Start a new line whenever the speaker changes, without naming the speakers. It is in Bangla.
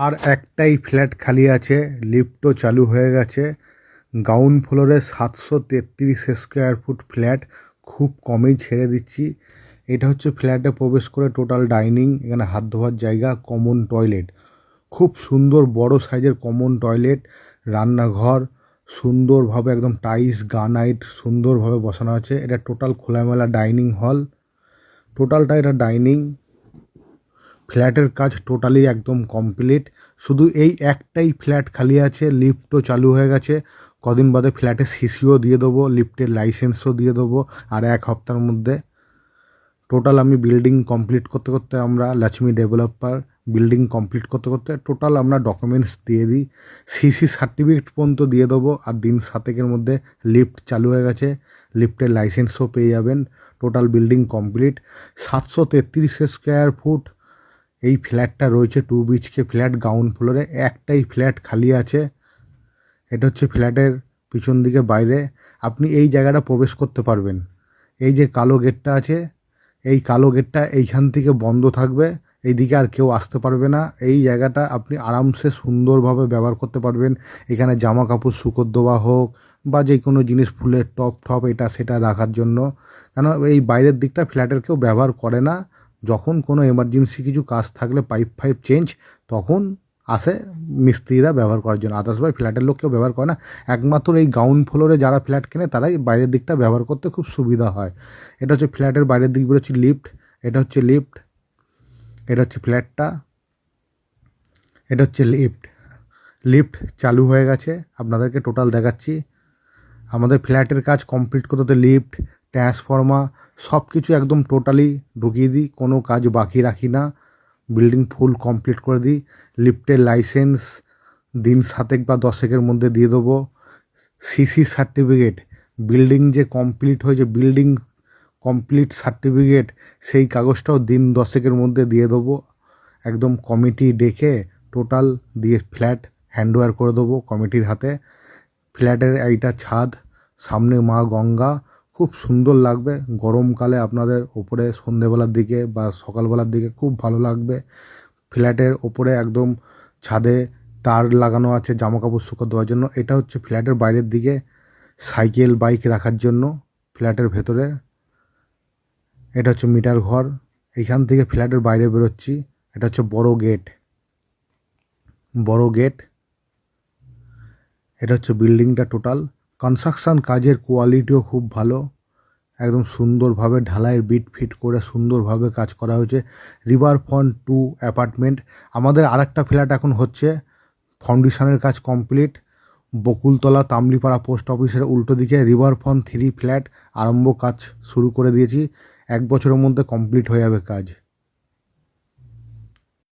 আর একটাই ফ্ল্যাট খালি আছে, লিফটও চালু হয়ে গেছে। গ্রাউন্ড ফ্লোরে 733 স্কোয়ার ফুট ফ্ল্যাট, খুব কমেই ছেড়ে দিচ্ছি। এটা হচ্ছে ফ্ল্যাটে প্রবেশ করে টোটাল ডাইনিং, এখানে হাত ধোয়ার জায়গা, কমন টয়লেট, খুব সুন্দর বড় সাইজের কমন টয়লেট, রান্নাঘর সুন্দরভাবে একদম টাইলস গ্রানাইট সুন্দরভাবে বসানো আছে। এটা টোটাল খোলামেলা ডাইনিং হল, টোটালটা এটা ডাইনিং। ফ্ল্যাটের কাজ টোটালি একদম কমপ্লিট, শুধু এই একটাই ফ্ল্যাট খালি আছে, লিফটও চালু হয়ে গেছে। কদিন বাদে ফ্ল্যাটের সিসিও দিয়ে দেবো, লিফটের লাইসেন্সও দিয়ে দেবো আর 1 সপ্তাহের মধ্যে। টোটাল আমি বিল্ডিং কমপ্লিট করতে করতে, আমরা লক্ষ্মী ডেভেলপার বিল্ডিং কমপ্লিট করতে করতে টোটাল আমরা ডকুমেন্টস দিয়ে দিই, সিসি সার্টিফিকেট পর্যন্ত দিয়ে দেবো। আর দিন 7-এর মধ্যে লিফট চালু হয়ে গেছে, লিফটের লাইসেন্সও পেয়ে যাবেন। Total building complete, 733 square foot এই ফ্ল্যাটটা রয়েছে। 2 BHK ফ্ল্যাট, গ্রাউন্ড ফ্লোরে একটাই ফ্ল্যাট খালি আছে। এটা হচ্ছে ফ্ল্যাটের পিছন দিকে বাইরে, আপনি এই জায়গাটা প্রবেশ করতে পারবেন। এই যে কালো গেটটা আছে, এই কালো গেটটা এইখান থেকে বন্ধ থাকবে, এইদিকে আর কেউ আসতে পারবে না। এই জায়গাটা আপনি আরামসে সুন্দরভাবে ব্যবহার করতে পারবেন। এখানে জামা কাপড় শুকোর দেওয়া হোক বা যে কোনো জিনিস, ফুলের টপ টপ এটা সেটা রাখার জন্য। কেন এই বাইরের দিকটা ফ্ল্যাটের কেউ ব্যবহার করে না, যখন কোনো এমার্জেন্সি কিছু কাজ থাকলে পাইপ ফাইপ চেঞ্জ, তখন আসে মিস্ত্রিরা ব্যবহার করার জন্য। আদার্স ভাই ফ্ল্যাটের লোক কেউ ব্যবহার করে না, একমাত্র এই গ্রাউন্ড ফ্লোরে যারা ফ্ল্যাট কেনে তারাই বাইরের দিকটা ব্যবহার করতে খুব সুবিধা হয়। এটা হচ্ছে ফ্ল্যাটের বাইরের দিক বেরোচ্ছে লিফট, এটা হচ্ছে লিফট, এটা হচ্ছে ফ্ল্যাটটা, এটা হচ্ছে লিফট। লিফট চালু হয়ে গেছে, আপনাদেরকে টোটাল দেখাচ্ছি। আমাদের ফ্ল্যাটের কাজ কমপ্লিট করতে লিফট, ট্রান্সফর্মার সব কিছু একদম টোটালি ঢুকিয়ে দিই, কোনো কাজ বাকি রাখি না, বিল্ডিং ফুল কমপ্লিট করে দিই। লিফটের লাইসেন্স দিন 7 বা 10-এর মধ্যে দিয়ে দেবো। সিসি সার্টিফিকেট, বিল্ডিং যে কমপ্লিট হয়েছে, বিল্ডিং কমপ্লিট সার্টিফিকেট, সেই কাগজটাও দিন 10-এর মধ্যে দিয়ে দেবো। একদম কমিটি ডেকে টোটাল দিয়ে ফ্ল্যাট হ্যান্ডওভার করে দেবো কমিটির হাতে। ফ্ল্যাটের এইটা ছাদ, সামনে মা গঙ্গা, খুব সুন্দর লাগবে গরমকালে আপনাদের ওপরে সন্ধেবেলার দিকে বা সকালবেলার দিকে খুব ভালো লাগবে। ফ্ল্যাটের ওপরে একদম ছাদে তার লাগানো আছে জামা কাপড় শুকো দেওয়ার জন্য। এটা হচ্ছে ফ্ল্যাটের বাইরের দিকে সাইকেল বাইক রাখার জন্য ফ্ল্যাটের ভেতরে। এটা হচ্ছে মিটার ঘর, এইখান থেকে ফ্ল্যাটের বাইরে বেরোচ্ছি। এটা হচ্ছে বড় গেট, বড় গেট। এটা হচ্ছে বিল্ডিংটা টোটাল। কনস্ট্রাকশান কাজের কোয়ালিটিও খুব ভালো, একদম সুন্দরভাবে ঢালাইয়ের বিট ফিট করে সুন্দরভাবে কাজ করা হয়েছে। Riverfront 2 apartment. আমাদের আরেকটা ফ্ল্যাট এখন হচ্ছে, ফাউন্ডেশনের কাজ কমপ্লিট। বকুলতলা তামলিপাড়া পোস্ট অফিসের উল্টো দিকে রিভারফ্রন্ট 3 ফ্ল্যাট আরম্ভ কাজ শুরু করে দিয়েছি, 1 বছরের মধ্যে কমপ্লিট হয়ে যাবে কাজ।